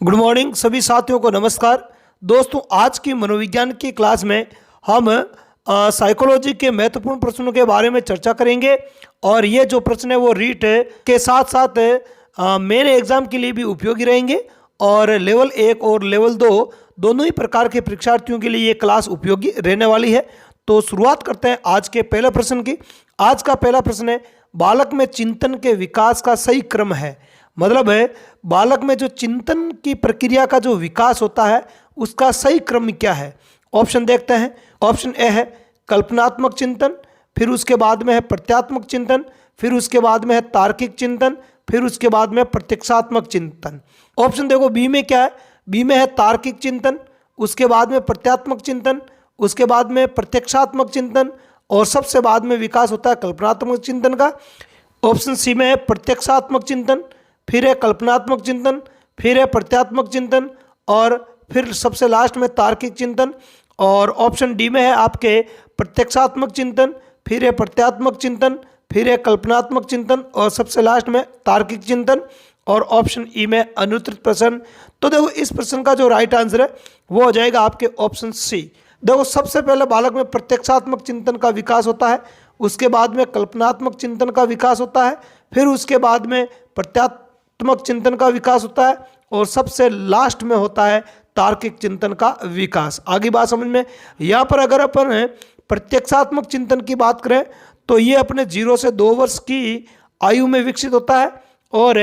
Good morning सभी साथियों को नमस्कार। दोस्तों, आज की मनोविज्ञान की क्लास में हम साइकोलॉजी के महत्वपूर्ण प्रश्नों के बारे में चर्चा करेंगे और ये जो प्रश्न है वो रीट के साथ साथ मेन एग्जाम के लिए भी उपयोगी रहेंगे और लेवल 1 और लेवल 2 दोनों ही प्रकार के परीक्षार्थियों के लिए ये क्लास उपयोगी रहने वाली है। तो शुरुआत करते हैं आज के पहले प्रश्न की। आज का पहला प्रश्न है, बालक में चिंतन के विकास का सही क्रम है। मतलब है बालक में जो चिंतन की प्रक्रिया का जो विकास होता है उसका सही क्रम क्या है। ऑप्शन देखते हैं। ऑप्शन ए है कल्पनात्मक चिंतन, फिर उसके बाद में है प्रत्यात्मक चिंतन, फिर उसके बाद में है तार्किक चिंतन, फिर उसके बाद में प्रत्यक्षात्मक चिंतन। ऑप्शन देखो बी में क्या है। बी में है तार्किक चिंतन, उसके बाद में प्रत्यात्मक चिंतन, उसके बाद में प्रत्यक्षात्मक चिंतन और सबसे बाद में विकास होता है कल्पनात्मक चिंतन का। ऑप्शन सी में है प्रत्यक्षात्मक चिंतन, फिर है कल्पनात्मक चिंतन, फिर है प्रत्यात्मक चिंतन और फिर सबसे लास्ट में तार्किक चिंतन। और ऑप्शन डी में है आपके प्रत्यक्षात्मक चिंतन, फिर है प्रत्यात्मक चिंतन, फिर है कल्पनात्मक चिंतन और सबसे लास्ट में तार्किक चिंतन। और ऑप्शन ई में अनुत्तरित प्रश्न। तो देखो इस प्रश्न का जो राइट आंसर है वो हो जाएगा आपके ऑप्शन सी। देखो सबसे पहले बालक में प्रत्यक्षात्मक चिंतन का विकास होता है, उसके बाद में कल्पनात्मक चिंतन का विकास होता है, फिर उसके बाद में प्रत्यात्मक चिंतन का विकास होता है और सबसे लास्ट में होता है तार्किक चिंतन का विकास। आगे बात समझ में। यहाँ पर अगर अपन प्रत्यक्षात्मक चिंतन की बात करें तो ये अपने 0 से 2 वर्ष की आयु में विकसित होता है और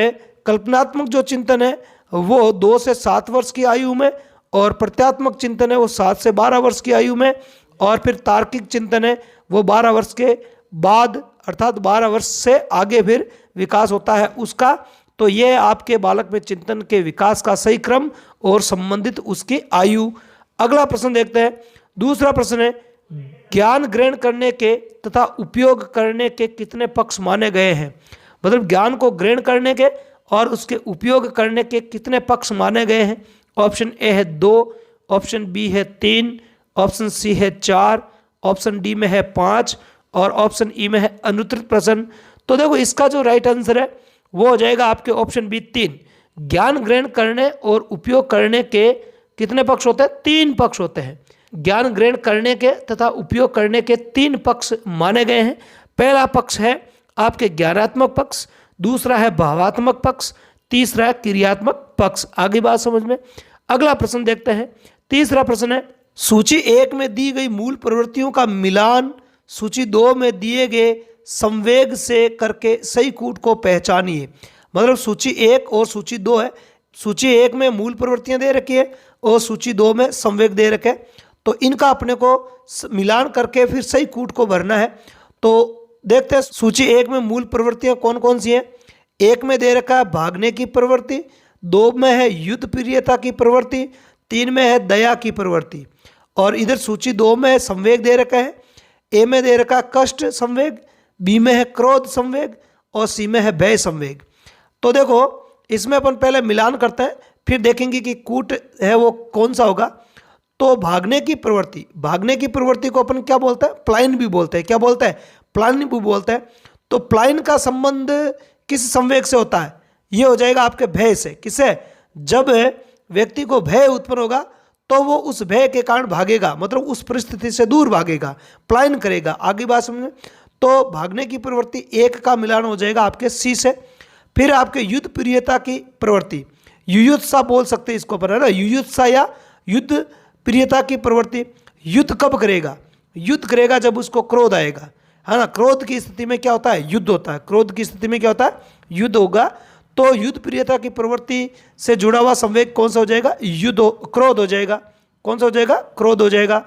कल्पनात्मक जो चिंतन है वो 2 से 7 वर्ष की आयु में और प्रत्यात्मक चिंतन है वो 7 से 12 वर्ष की आयु में और फिर तार्किक चिंतन है वो 12 वर्ष के बाद अर्थात 12 वर्ष से आगे फिर विकास होता है उसका। तो ये आपके बालक में चिंतन के विकास का सही क्रम और संबंधित उसकी आयु। अगला प्रश्न देखते हैं। दूसरा प्रश्न है, ज्ञान ग्रहण करने के तथा उपयोग करने के कितने पक्ष माने गए हैं। मतलब ज्ञान को ग्रहण करने के और उसके उपयोग करने के कितने पक्ष माने गए हैं। ऑप्शन ए है 2, ऑप्शन बी है 3, ऑप्शन सी है 4, ऑप्शन डी में है 5 और ऑप्शन ई में है अनुत्तरित प्रश्न। तो देखो इसका जो राइट आंसर है वो हो जाएगा आपके ऑप्शन बी 3। ज्ञान ग्रहण करने और उपयोग करने के कितने पक्ष होते हैं? 3 पक्ष होते हैं। ज्ञान ग्रहण करने के तथा उपयोग करने के 3 पक्ष माने गए हैं। पहला पक्ष है आपके ज्ञानात्मक पक्ष, दूसरा है भावात्मक पक्ष, तीसरा है क्रियात्मक पक्ष। आगे बात समझ में। अगला प्रश्न देखते हैं। तीसरा प्रश्न है, सूची 1 में दी गई मूल प्रवृत्तियों का मिलान सूची 2 में दिए गए संवेग से करके सही कूट को पहचानिए। मतलब सूची 1 और सूची 2 है। सूची 1 में मूल प्रवृत्तियां दे रखी है और सूची 2 में संवेग दे रखे। तो इनका अपने को मिलान करके फिर सही कूट को भरना है। तो देखते हैं सूची 1 में मूल प्रवृत्तियां कौन कौन सी हैं। 1 में दे रखा है भागने की प्रवृत्ति, 2 में है युद्ध प्रियता की प्रवृत्ति, 3 में है दया की प्रवृत्ति और इधर सूची 2 में है संवेग दे रखा है। ए में दे रखा है कष्ट संवेग, बी में है क्रोध संवेग और सी में है भय संवेग। तो देखो इसमें अपन पहले मिलान करते हैं फिर देखेंगे कि कूट है वो कौन सा होगा। तो भागने की प्रवृत्ति को अपन क्या बोलते हैं? प्लाइन भी बोलते हैं। क्या बोलते हैं? प्लाइन भी बोलते हैं। तो प्लाइन का संबंध किस संवेग से होता है? ये हो जाएगा आपके भय से। किससे? जब व्यक्ति को भय उत्पन्न होगा तो वो उस भय के कारण भागेगा, मतलब उस परिस्थिति से दूर भागेगा, प्लायन करेगा। आगे बात समझ। तो भागने की प्रवृत्ति 1 का मिलान हो जाएगा आपके सी से। फिर आपके युद्ध प्रियता की प्रवृत्ति, युयुत्सा बोल सकते हैं इसको पर, है ना, युयुत्सा या युद्ध प्रियता की प्रवृत्ति। युद्ध कब करेगा? युद्ध करेगा जब उसको क्रोध आएगा, है ना। क्रोध की स्थिति में क्या होता है? युद्ध होता है। क्रोध की स्थिति में क्या होता है? युद्ध होगा। तो युद्ध प्रियता की प्रवृत्ति से जुड़ा हुआ संवेग कौन सा हो जाएगा? क्रोध हो जाएगा। कौन सा हो जाएगा? क्रोध हो जाएगा।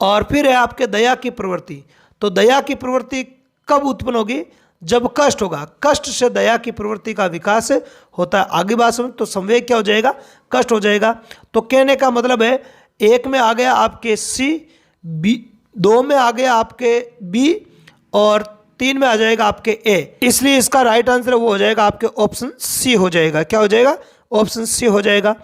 और फिर है आपके दया की प्रवृत्ति। तो दया की प्रवृत्ति कब उत्पन्न होगी? जब कष्ट होगा। कष्ट से दया की प्रवृत्ति का विकास होता है। आगे बात समझ। तो संवेग क्या हो जाएगा? कष्ट हो जाएगा। तो कहने का मतलब है 1 में आ गया आपके सी, बी 2 में आ गया आपके बी और 3 में आ जाएगा आपके ए। इसलिए इसका राइट आंसर वो हो जाएगा आपके ऑप्शन सी हो जाएगा। क्या हो जाएगा? ऑप्शन सी हो जाएगा।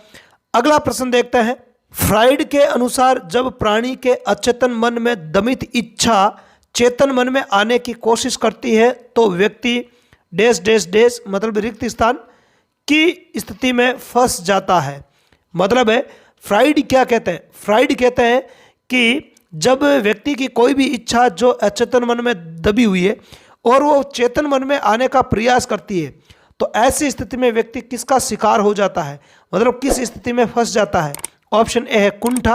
अगला प्रश्न देखते हैं। फ्राइड के अनुसार जब प्राणी के अचेतन मन में दमित इच्छा चेतन मन में आने की कोशिश करती है तो व्यक्ति डैश डैश डैश मतलब रिक्त स्थान की स्थिति में फंस जाता है। मतलब है फ्राइड क्या कहते हैं, फ्राइड कहते हैं कि जब व्यक्ति की कोई भी इच्छा जो अचेतन मन में दबी हुई है और वो चेतन मन में आने का प्रयास करती है, तो ऐसी स्थिति में व्यक्ति किसका शिकार हो जाता है, मतलब किस स्थिति में फंस जाता है। ऑप्शन ए है कुंठा,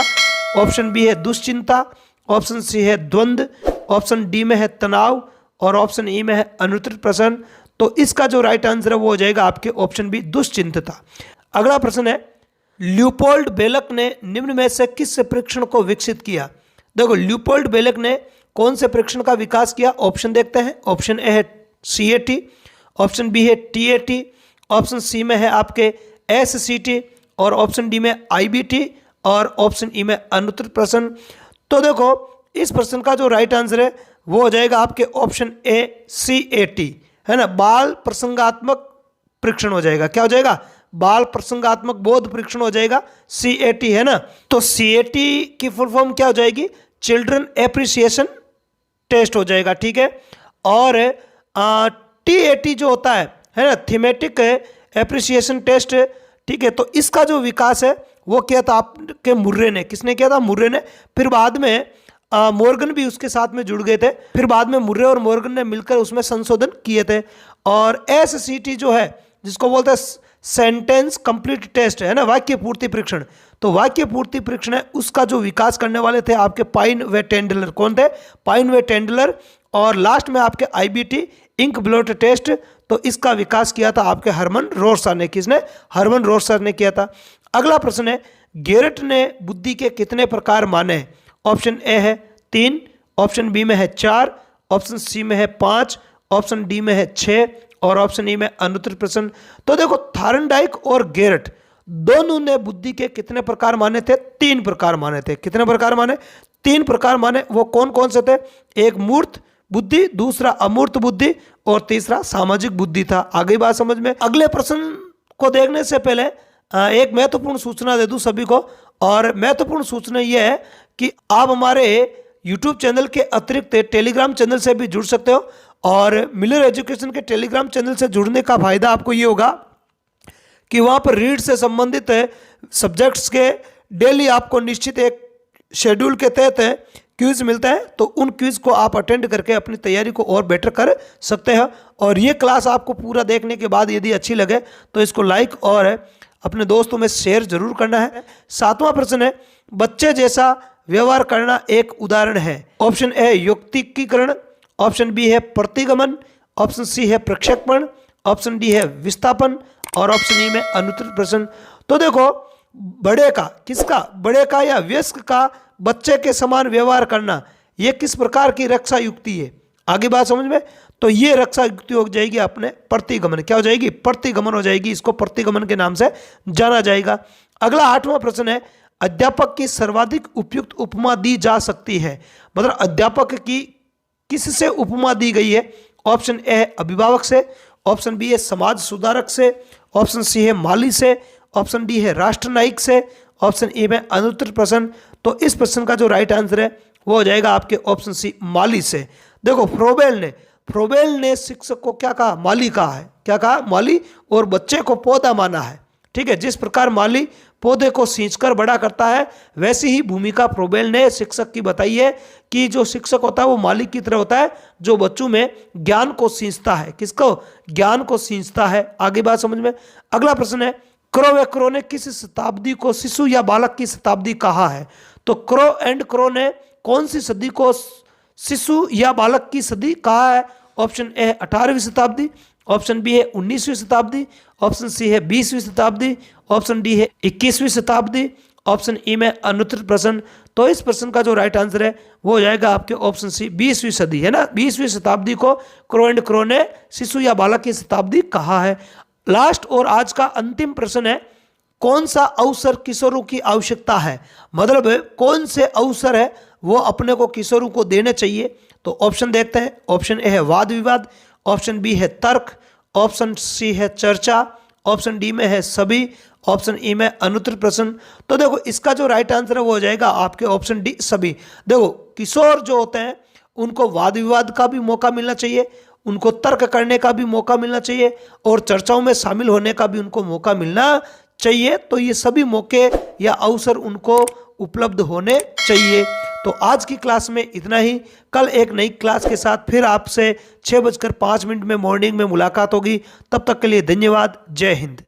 ऑप्शन बी है दुश्चिंता, ऑप्शन सी है द्वंद्व, ऑप्शन डी में है तनाव और ऑप्शन ई में है अनुत्तरित प्रश्न। तो इसका जो राइट आंसर है वो हो जाएगा आपके ऑप्शन बी दुश्चिंतता। अगला प्रश्न है, ल्यूपोल्ड बेलक ने निम्न में से किस परीक्षण को विकसित किया। देखो ल्यूपोल्ड बेलक ने कौन से परीक्षण का विकास किया, ऑप्शन देखते हैं। ऑप्शन ए है CAT, ऑप्शन बी है TAT, ऑप्शन सी में है आपके SCT और ऑप्शन डी में IBT और ऑप्शन ई में अनुत्तरित प्रश्न। तो देखो इस प्रश्न का जो राइट आंसर है वो हो जाएगा आपके ऑप्शन ए CAT, है ना, बाल प्रसंगात्मक परीक्षण हो जाएगा। क्या हो जाएगा, बाल प्रसंगात्मक बोध परीक्षण हो जाएगा, CAT, है ना। तो CAT की फुल फॉर्म क्या हो जाएगी, चिल्ड्रन एप्रिसिएशन टेस्ट हो जाएगा, ठीक है। और TAT जो होता है ना, थीमेटिक एप्रिसिएशन टेस्ट, ठीक है। तो इसका जो विकास है वो किया था आपके मुर्रे ने, किसने किया था, मुर्रे ने। फिर बाद में मॉर्गन भी उसके साथ में जुड़ गए थे, फिर बाद में मुर्रे और मॉर्गन ने मिलकर उसमें संशोधन किए थे। और SCT जो है जिसको बोलते हैं सेंटेंस कंप्लीट टेस्ट, है ना, वाक्य पूर्ति परीक्षण, तो वाक्य पूर्ति परीक्षण है उसका जो विकास करने वाले थे आपके पाइन व टेंडलर। कौन थे, पाइन व टेंडलर। और लास्ट में आपके IBT इंक ब्लोट टेस्ट, तो इसका विकास किया था आपके हरमन रोरसा ने। किसने, हरमन रोरसा ने किया था। अगला प्रश्न है, गेरट ने बुद्धि के कितने प्रकार माने। ऑप्शन ए है 3, ऑप्शन बी में है 4, ऑप्शन सी में है 5, ऑप्शन डी में है 6 और ऑप्शन ई में अनुत्तरित प्रश्न। तो देखो थार्नडाइक और गेरट दोनों ने बुद्धि के कितने प्रकार माने थे, 3 प्रकार माने थे। कितने प्रकार माने, 3 प्रकार माने। वो कौन कौन से थे, एक मूर्त बुद्धि, दूसरा अमूर्त बुद्धि और तीसरा सामाजिक बुद्धि था। आगे बात समझ में। अगले प्रश्न को देखने से पहले एक महत्वपूर्ण सूचना दे दूं सभी को, और महत्वपूर्ण सूचना यह है कि आप हमारे YouTube चैनल के अतिरिक्त टेलीग्राम चैनल से भी जुड़ सकते हो। और मिलर एजुकेशन के टेलीग्राम चैनल से जुड़ने का फायदा आपको ये होगा कि वहाँ पर रीड से संबंधित सब्जेक्ट्स के डेली आपको निश्चित एक शेड्यूल के तहत क्विज मिलता है, तो उन क्विज को आप अटेंड करके अपनी तैयारी को और बेटर कर सकते हैं। और ये क्लास आपको पूरा देखने के बाद यदि अच्छी लगे तो इसको लाइक और अपने दोस्तों में शेयर जरूर करना है। 7वां प्रश्न है, बच्चे जैसा व्यवहार करना एक उदाहरण है। ऑप्शन ए यौक्तिकीकरण, ऑप्शन बी है प्रतिगमन, ऑप्शन सी है प्रक्षेपण, ऑप्शन डी है विस्थापन और ऑप्शन ई में अनुत्तरित प्रश्न। तो देखो बड़े का, किसका, बड़े का या वयस्क का बच्चे के समान व्यवहार करना, ये किस प्रकार की रक्षा युक्ति है। आगे बात समझ में। तो ये रक्षा युक्ति हो जाएगी अपने प्रतिगमन। क्या हो जाएगी, प्रतिगमन हो जाएगी। इसको प्रतिगमन के नाम से जाना जाएगा। अगला 8वां प्रश्न है, अध्यापक की सर्वाधिक उपयुक्त उपमा दी जा सकती है, मतलब अध्यापक की किससे उपमा दी गई है। ऑप्शन ए है अभिभावक से, ऑप्शन बी है समाज सुधारक से, ऑप्शन सी है माली से, ऑप्शन डी है राष्ट्रनायक से, ऑप्शन ए में अनुत्तरित प्रश्न। तो इस प्रश्न का जो राइट आंसर है वो हो जाएगा आपके ऑप्शन सी माली से। देखो फ्रोबेल ने शिक्षक को क्या कहा, माली कहा है। क्या कहा, माली, और बच्चे को पौधा माना है। ठीक है, जिस प्रकार माली पौधे को सींचकर बड़ा करता है, वैसी ही भूमिका फ्रोबेल ने शिक्षक की बताई है कि जो शिक्षक होता है वो माली की तरह होता है, जो बच्चों में ज्ञान को सींचता है। किसको, ज्ञान को सींचता है। आगे बात समझ में। अगला प्रश्न है, क्रो व क्रो ने किस शताब्दी को शिशु या बालक की शताब्दी कहा है। तो क्रो एंड क्रो ने कौन सी सदी को शिशु या बालक की सदी कहा है। ऑप्शन ए है 18वीं शताब्दी, ऑप्शन बी है 19वीं शताब्दी, ऑप्शन सी है 20वीं शताब्दी, ऑप्शन डी है 21वीं शताब्दी, ऑप्शन ई में अनुत्तरित प्रश्न। तो इस प्रश्न का जो राइट आंसर है वो हो जाएगा आपके ऑप्शन सी 20वीं सदी, है ना। 20वीं शताब्दी को क्रो एंड क्रो ने शिशु या बालक की शताब्दी कहा है। लास्ट और आज का अंतिम प्रश्न है, कौन सा अवसर किशोरों की आवश्यकता है, मतलब कौन से अवसर है वो अपने को किशोरों को देने चाहिए। तो ऑप्शन देखते हैं। ऑप्शन ए है वाद विवाद, ऑप्शन बी है तर्क, ऑप्शन सी है चर्चा, ऑप्शन डी में है सभी, ऑप्शन ई में अनुत्तरित प्रश्न। तो देखो इसका जो राइट आंसर है वो हो जाएगा आपके ऑप्शन डी सभी। देखो किशोर जो होते हैं उनको वाद विवाद का भी मौका मिलना चाहिए उनको तर्क करने का भी मौका मिलना चाहिए और चर्चाओं में शामिल होने का भी उनको मौका मिलना चाहिए। तो ये सभी मौके या अवसर उनको उपलब्ध होने चाहिए। तो आज की क्लास में इतना ही। कल एक नई क्लास के साथ फिर आपसे 6:05 में मॉर्निंग में मुलाकात होगी। तब तक के लिए धन्यवाद। जय हिंद।